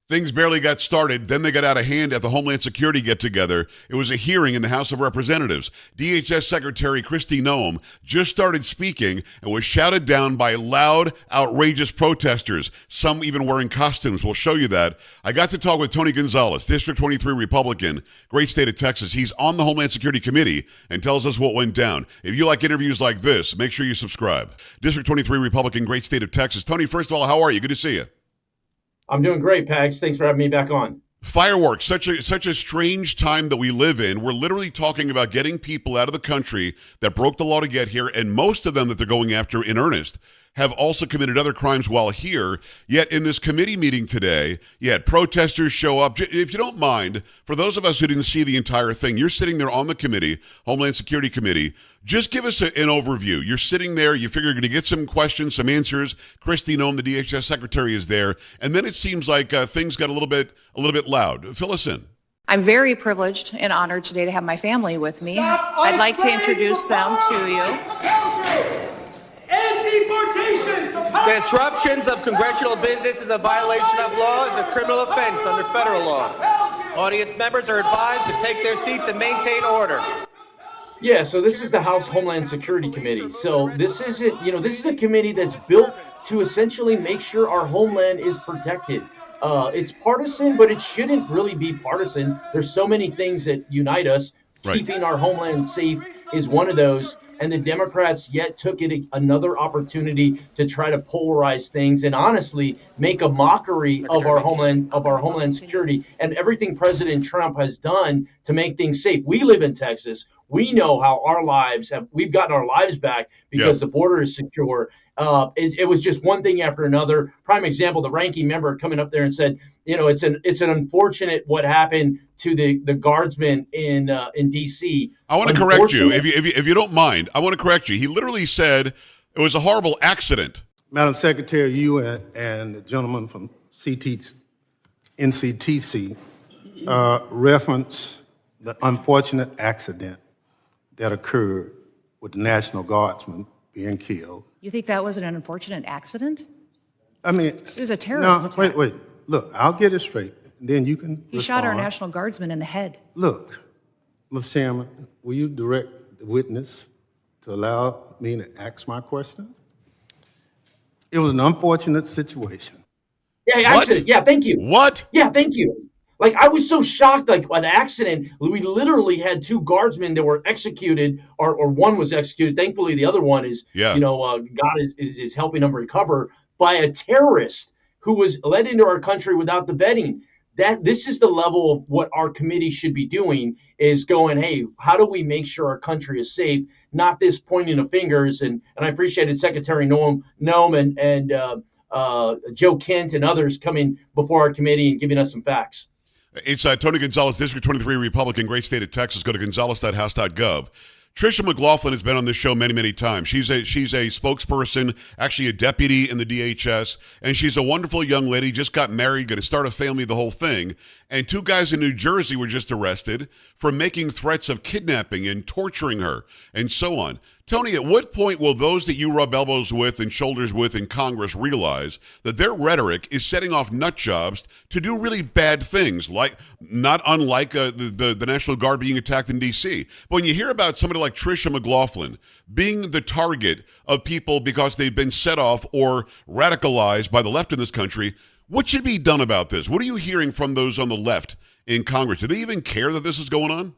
Things barely got started. Then they got out of hand at the Homeland Security get-together. It was a hearing in the House of Representatives. DHS Secretary Kristi Noem just started speaking and was shouted down by loud, outrageous protesters, some even wearing costumes. We'll show you that. I got to talk with Tony Gonzales, District 23 Republican, great state of Texas. He's on the Homeland Security Committee and tells us what went down. If you like interviews like this, make sure you subscribe. District 23 Republican, great state of Texas. Tony, first of all, how are you? Good to see you. I'm doing great, Pags. Thanks for having me back on. Fireworks, such a strange time that we live in. We're literally talking about getting people out of the country that broke the law to get here, and most of them that they're going after in earnest have also committed other crimes while here. Yet in this committee meeting today, protesters show up. If you don't mind, for those of us who didn't see the entire thing, you're sitting there on the committee, Homeland Security Committee. Just give us an overview. You're sitting there, you figure you're going to get some questions, some answers. Kristi Noem, the DHS Secretary, is there. And then it seems like things got a little bit loud. Fill us in. I'm very privileged and honored today to have my family with me. I'd like to introduce them to you. Disruptions of congressional business is a violation of law, is a criminal offense under federal law. Audience members are advised to take their seats and maintain order. Yeah, so this is the House Homeland Security Committee. So this is a committee that's built to essentially make sure our homeland is protected. It's partisan, but it shouldn't really be partisan. There's so many things that unite us. Right. Keeping our homeland safe is one of those. And the Democrats yet took it another opportunity to try to polarize things and honestly make a mockery of our homeland security and everything President Trump has done to make things safe. We live in Texas. We know how we've gotten our lives back because the border is secure. It was just one thing after another. Prime example, the ranking member coming up there and said, it's an unfortunate what happened to the Guardsmen in D.C. I want to correct you, if you don't mind. I want to correct you. He literally said it was a horrible accident. Madam Secretary, you and the gentleman from NCTC reference the unfortunate accident that occurred with the National Guardsmen being killed. You think that was an unfortunate accident? I mean, it was a terrorist attack. Wait. Look, I'll get it straight. Then you can He shot our National Guardsman in the head. Look, Mr. Chairman, will you direct the witness to allow me to ask my question? It was an unfortunate situation. Yeah, accident. Yeah, thank you. What? Yeah, thank you. Like, I was so shocked, like, an accident. We literally had two guardsmen that were executed, or one was executed. Thankfully, the other one is, God is helping them recover by a terrorist who was led into our country without the vetting. This is the level of what our committee should be doing, is going, hey, how do we make sure our country is safe? Not this pointing of fingers. And I appreciated Secretary Noem and Joe Kent and others coming before our committee and giving us some facts. It's Tony Gonzales, District 23 Republican, great state of Texas. Go to gonzales.house.gov. Trisha McLaughlin has been on this show many, many times. She's a spokesperson, actually a deputy in the DHS, and she's a wonderful young lady, just got married, going to start a family, the whole thing. And two guys in New Jersey were just arrested for making threats of kidnapping and torturing her and so on. Tony, at what point will those that you rub elbows with and shoulders with in Congress realize that their rhetoric is setting off nut jobs to do really bad things, like not unlike the National Guard being attacked in D.C.? But when you hear about somebody like Trisha McLaughlin being the target of people because they've been set off or radicalized by the left in this country, what should be done about this? What are you hearing from those on the left in Congress? Do they even care that this is going on?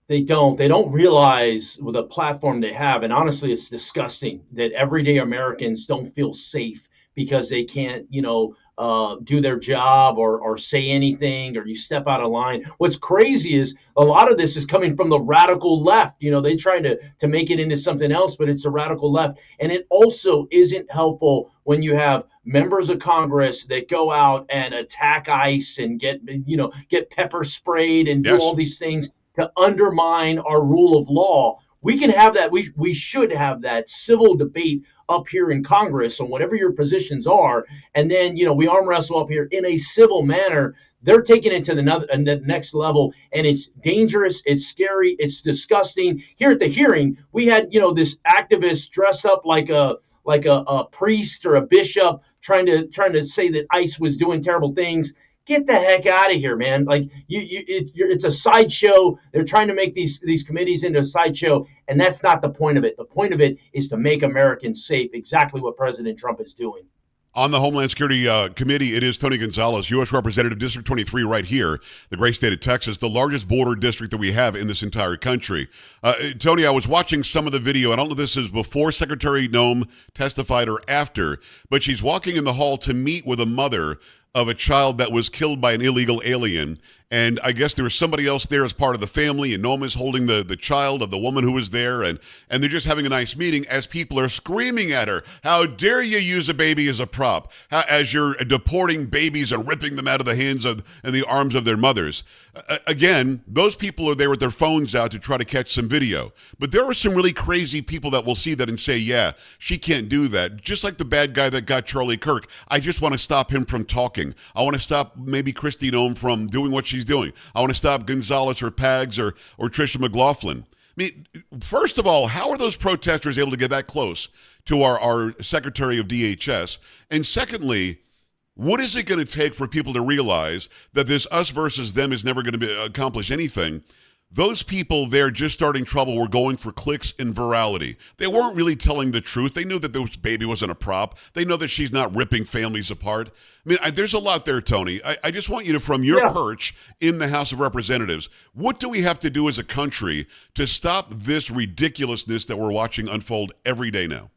They don't realize the platform they have. And honestly, it's disgusting that everyday Americans don't feel safe because they can't, do their job or say anything, or you step out of line. What's crazy is a lot of this is coming from the radical left. They try to make it into something else, but it's a radical left. And it also isn't helpful when you have members of Congress that go out and attack ICE and get pepper sprayed and do all these things to undermine our rule of law. We can have that. We should have that civil debate up here in Congress on whatever your positions are. And then, we arm wrestle up here in a civil manner. They're taking it to the next level, and it's dangerous. It's scary. It's disgusting. Here at the hearing, we had, this activist dressed up like a priest or a bishop trying to say that ICE was doing terrible things. Get the heck out of here, man. Like it's a sideshow. They're trying to make these committees into a sideshow, and that's not the point of it. The point of it is to make Americans safe, exactly what President Trump is doing. On the Homeland Security Committee, it is Tony Gonzales, U.S. Representative, District 23, right here, the great state of Texas, the largest border district that we have in this entire country. Tony, I was watching some of the video. I don't know if this is before Secretary Noem testified or after, but she's walking in the hall to meet with a mother of a child that was killed by an illegal alien. And I guess there was somebody else there as part of the family, and Noem is holding the child of the woman who was there, and they're just having a nice meeting as people are screaming at her, how dare you use a baby as a prop, as you're deporting babies and ripping them out of the hands of and the arms of their mothers. Again, those people are there with their phones out to try to catch some video. But there are some really crazy people that will see that and say, yeah, she can't do that. Just like the bad guy that got Charlie Kirk. I just want to stop him from talking. I want to stop maybe Kristi Noem from doing what she's doing. I want to stop Gonzales or Pags or Trisha McLaughlin. I mean, first of all, how are those protesters able to get that close to our Secretary of DHS? And secondly, what is it going to take for people to realize that this us versus them is never going to accomplish anything? Those people there just starting trouble were going for clicks and virality. They weren't really telling the truth. They knew that this baby wasn't a prop. They know that she's not ripping families apart. I mean, there's a lot there, Tony. I just want you to, from your perch in the House of Representatives, what do we have to do as a country to stop this ridiculousness that we're watching unfold every day now?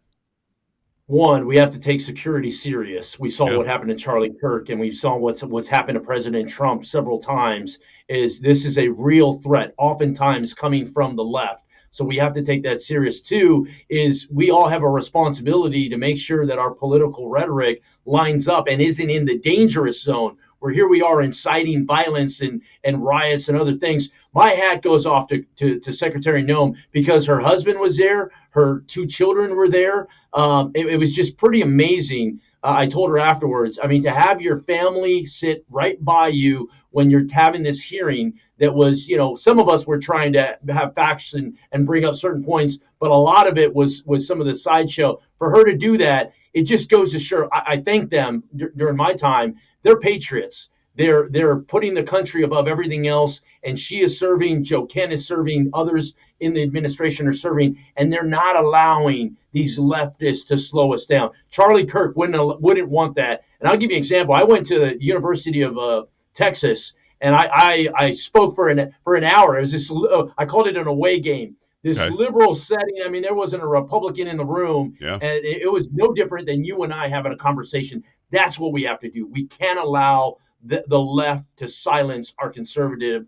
One, we have to take security serious. We saw what happened to Charlie Kirk, and we saw what's happened to President Trump several times. This is a real threat, oftentimes coming from the left. So we have to take that serious. Two is we all have a responsibility to make sure that our political rhetoric lines up and isn't in the dangerous zone, where here we are inciting violence and riots and other things. My hat goes off to Secretary Noem because her husband was there, her two children were there. It was just pretty amazing. I told her afterwards, I mean, to have your family sit right by you when you're having this hearing that was, some of us were trying to have facts and bring up certain points, but a lot of it was some of the sideshow. For her to do that, it just goes to show, I thank them during my time. They're patriots. They're putting the country above everything else, and she is serving, Joe Kent is serving, others in the administration are serving, and they're not allowing these leftists to slow us down. Charlie Kirk wouldn't want that. And I'll give you an example. I went to the University of Texas, and I spoke for an hour. It was this, I called it an away game. This liberal setting. I mean, there wasn't a Republican in the room, and it was no different than you and I having a conversation. That's what we have to do. We can't allow the left to silence our conservatism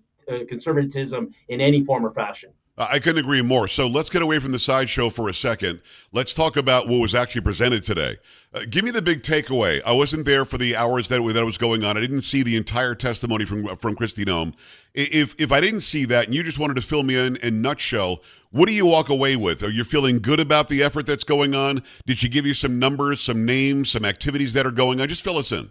in any form or fashion. I couldn't agree more. So let's get away from the sideshow for a second. Let's talk about what was actually presented today. Give me the big takeaway. I wasn't there for the hours that was going on. I didn't see the entire testimony from Kristi Noem. If I didn't see that and you just wanted to fill me in nutshell, what do you walk away with? Are you feeling good about the effort that's going on? Did she give you some numbers, some names, some activities that are going on? Just fill us in.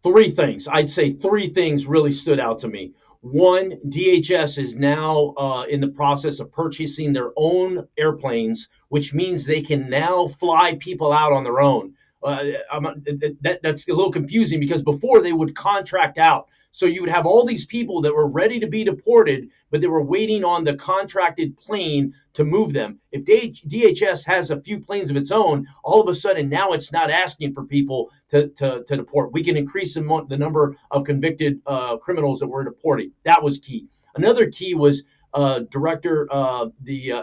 Three things. I'd say three things really stood out to me. One, DHS is now in the process of purchasing their own airplanes, which means they can now fly people out on their own. That's a little confusing because before they would contract out. So you would have all these people that were ready to be deported, but they were waiting on the contracted plane to move them. If DHS has a few planes of its own, all of a sudden now it's not asking for people to deport. We can increase the number of convicted criminals that we're deporting. That was key. Another key was the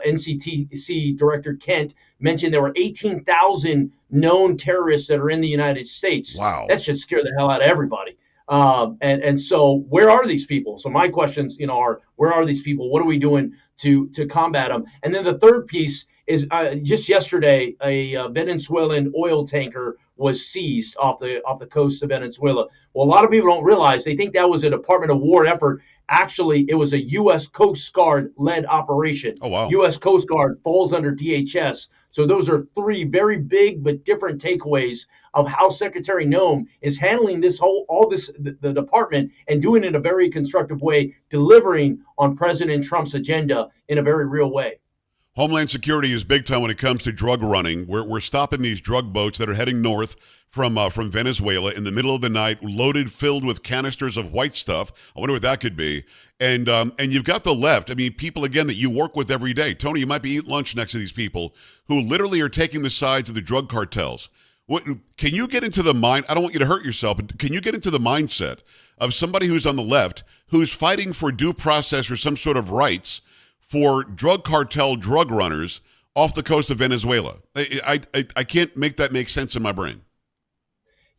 NCTC Director Kent mentioned there were 18,000 known terrorists that are in the United States. Wow. That should scare the hell out of everybody. And so where are these people? So my questions, are where are these people? What are we doing to combat them? And then the third piece is just yesterday, a Venezuelan oil tanker was seized off the coast of Venezuela. Well, a lot of people don't realize, they think that was a Department of War effort. Actually, it was a U.S. Coast Guard led operation. Oh, wow. U.S. Coast Guard falls under DHS. So those are three very big but different takeaways of how Secretary Noem is handling the department and doing it in a very constructive way, delivering on President Trump's agenda in a very real way. Homeland Security is big time when it comes to drug running. We're stopping these drug boats that are heading north from Venezuela in the middle of the night, loaded, filled with canisters of white stuff. I wonder what that could be. And you've got the left. I mean, people, again, that you work with every day. Tony, you might be eating lunch next to these people who literally are taking the sides of the drug cartels. Can you get into the mind? I don't want you to hurt yourself, but can you get into the mindset of somebody who's on the left who's fighting for due process or some sort of rights for drug cartel drug runners off the coast of Venezuela? I can't make that make sense in my brain.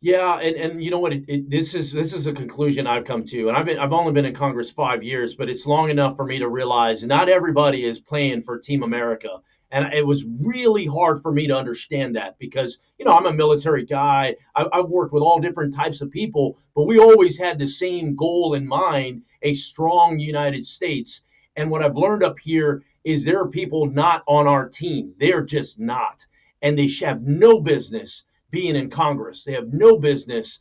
Yeah, and you know what? This is a conclusion I've come to, and I've only been in Congress 5 years, but it's long enough for me to realize not everybody is playing for Team America, and it was really hard for me to understand that because I'm a military guy. I've worked with all different types of people, but we always had the same goal in mind: a strong United States. And what I've learned up here is there are people not on our team. They're just not, and they have no business being in Congress. They have no business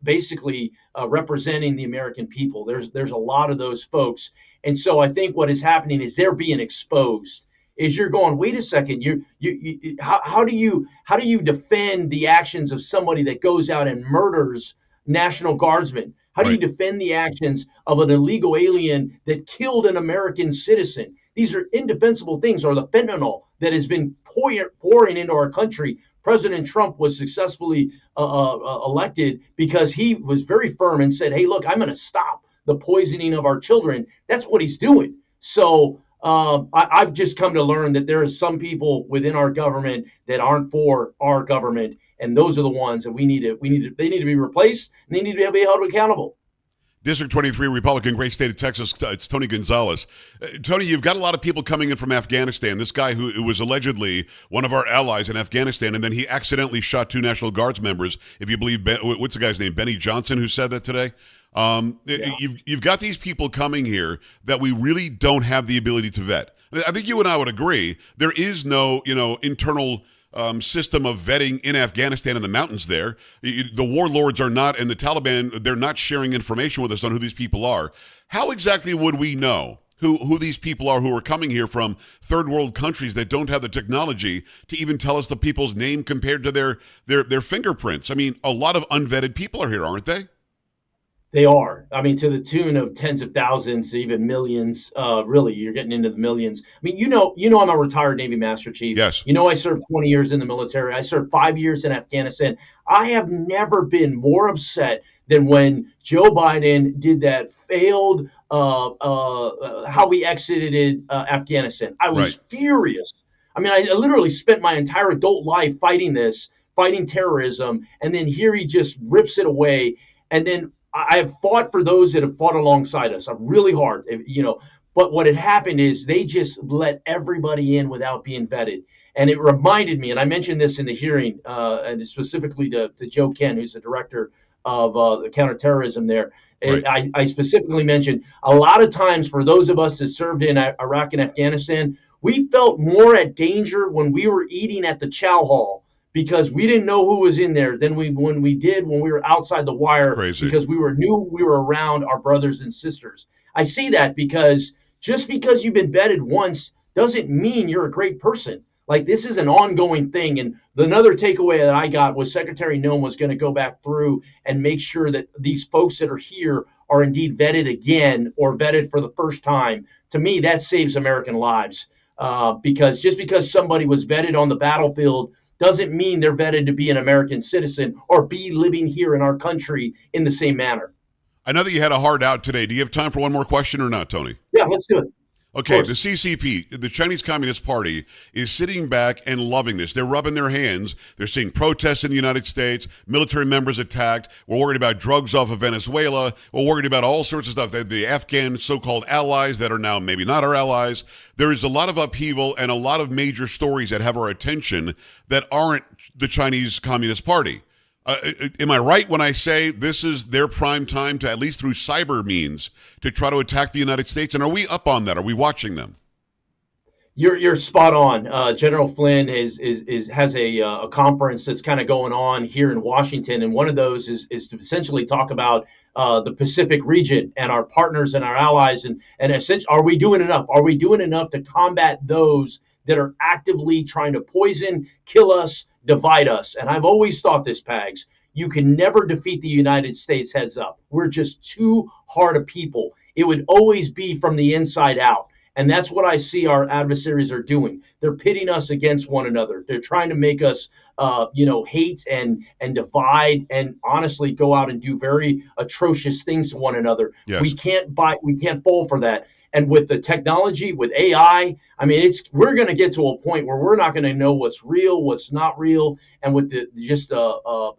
basically representing the American people. There's a lot of those folks. And so I think what is happening is they're being exposed. Is you're going, wait a second, how do you defend the actions of somebody that goes out and murders National Guardsmen? How do you defend the actions of an illegal alien that killed an American citizen? These are indefensible things, or the fentanyl that has been pouring into our country. President Trump was successfully elected because he was very firm and said, hey, look, I'm going to stop the poisoning of our children. That's what he's doing. So I've just come to learn that there are some people within our government that aren't for our government. And those are the ones that they need to be replaced, and they need to be held accountable. District 23, Republican, great state of Texas. It's Tony Gonzales. Tony, you've got a lot of people coming in from Afghanistan. This guy who was allegedly one of our allies in Afghanistan, and then he accidentally shot 2 National Guards members. If you believe, what's the guy's name? Benny Johnson, who said that today. You've got these people coming here that we really don't have the ability to vet. I think you and I would agree there is no, internal system of vetting in Afghanistan in the mountains there. The warlords are not, and the Taliban, they're not sharing information with us on who these people are. How exactly would we know who these people are who are coming here from third world countries that don't have the technology to even tell us the people's name compared to their fingerprints? I mean, a lot of unvetted people are here, aren't they? They are. I mean, to the tune of tens of thousands, even millions. Really, you're getting into the millions. I mean, I'm a retired Navy Master Chief. Yes. I served 20 years in the military. I served 5 years in Afghanistan. I have never been more upset than when Joe Biden did that failed how we exited Afghanistan. I was furious. I mean, I literally spent my entire adult life fighting terrorism, and then here he just rips it away. And then I have fought for those that have fought alongside us. I'm really hard, But what had happened is they just let everybody in without being vetted. And it reminded me, and I mentioned this in the hearing, and specifically to Joe Ken, who's the director of the counterterrorism there. Right. I specifically mentioned a lot of times for those of us that served in Iraq and Afghanistan, we felt more at danger when we were eating at the chow hall, because we didn't know who was in there than when we were outside the wire. Crazy. Because we knew we were around our brothers and sisters. I say that because just because you've been vetted once doesn't mean you're a great person. Like, this is an ongoing thing. And another takeaway that I got was Secretary Noem was going to go back through and make sure that these folks that are here are indeed vetted again or vetted for the first time. To me, that saves American lives. Because just because somebody was vetted on the battlefield doesn't mean they're vetted to be an American citizen or be living here in our country in the same manner. I know that you had a hard out today. Do you have time for one more question or not, Tony? Yeah, let's do it. Okay, the CCP, the Chinese Communist Party, is sitting back and loving this. They're rubbing their hands. They're seeing protests in the United States, military members attacked. We're worried about drugs off of Venezuela. We're worried about all sorts of stuff. The Afghan so-called allies that are now maybe not our allies. There is a lot of upheaval and a lot of major stories that have our attention that aren't the Chinese Communist Party. Am I right when I say this is their prime time to, at least through cyber means, to try to attack the United States? And are we up on that? Are we watching them? You're spot on. General Flynn has a conference that's kind of going on here in Washington, and one of those is to essentially talk about the Pacific region and our partners and our allies, and essentially, are we doing enough? Are we doing enough to combat those that are actively trying to poison, kill us, divide us? And I've always thought this, Pags. You can never defeat the United States heads up. We're just too hard a people. It would always be from the inside out. And that's what I see our adversaries are doing. They're pitting us against one another. They're trying to make us, hate and divide, and honestly go out and do very atrocious things to one another. Yes. We can't fall for that. And with the technology, with AI, I mean, we're going to get to a point where we're not going to know what's real, what's not real, and with the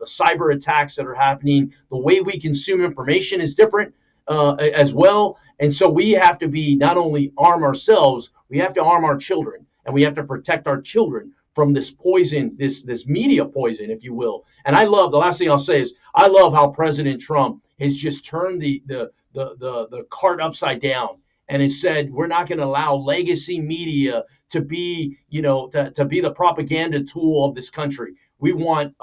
cyber attacks that are happening, the way we consume information is different as well. And so we have to be not only arm ourselves, we have to arm our children, and we have to protect our children from this poison, this media poison, if you will. And the last thing I'll say is, I love how President Trump has just turned the cart upside down and has said, we're not going to allow legacy media to be, to be the propaganda tool of this country. We want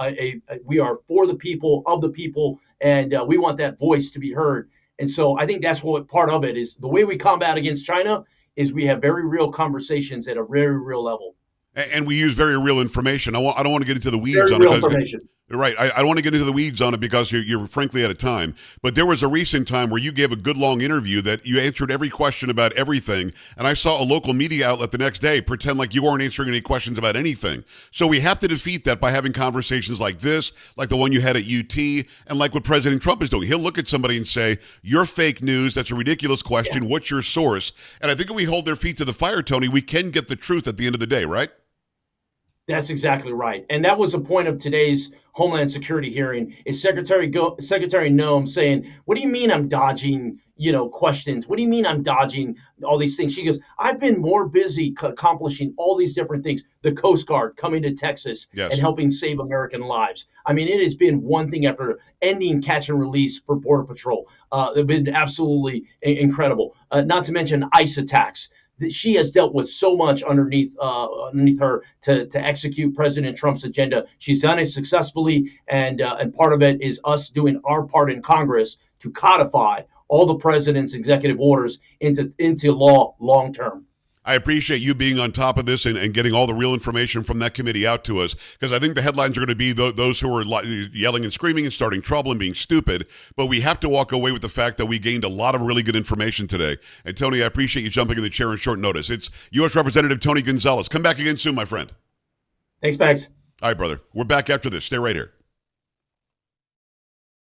we are for the people, of the people, and we want that voice to be heard. And so I think that's what part of it is. The way we combat against China is we have very real conversations at a very real level. And we use very real information. I don't want to get into the weeds very on real it. Information. Right. I don't want to get into the weeds on it because you're frankly out of time. But there was a recent time where you gave a good long interview that you answered every question about everything. And I saw a local media outlet the next day pretend like you weren't answering any questions about anything. So we have to defeat that by having conversations like this, like the one you had at UT, and like what President Trump is doing. He'll look at somebody and say, you're fake news. That's a ridiculous question. Yeah. What's your source? And I think if we hold their feet to the fire, Tony, we can get the truth at the end of the day, right? That's exactly right. And that was a point of today's Homeland Security hearing, is Secretary Noem saying, what do you mean I'm dodging, questions? What do you mean I'm dodging all these things? She goes, I've been more busy accomplishing all these different things. The Coast Guard coming to Texas and helping save American lives. I mean, it has been one thing after ending catch and release for Border Patrol. They've been absolutely incredible. Not to mention ICE attacks. She has dealt with so much underneath her to execute President Trump's agenda. She's done it successfully, and part of it is us doing our part in Congress to codify all the president's executive orders into law long term. I appreciate you being on top of this and getting all the real information from that committee out to us, because I think the headlines are going to be those who are yelling and screaming and starting trouble and being stupid. But we have to walk away with the fact that we gained a lot of really good information today. And Tony, I appreciate you jumping in the chair on short notice. It's U.S. Representative Tony Gonzales. Come back again soon, my friend. Thanks, Bags. All right, brother. We're back after this. Stay right here.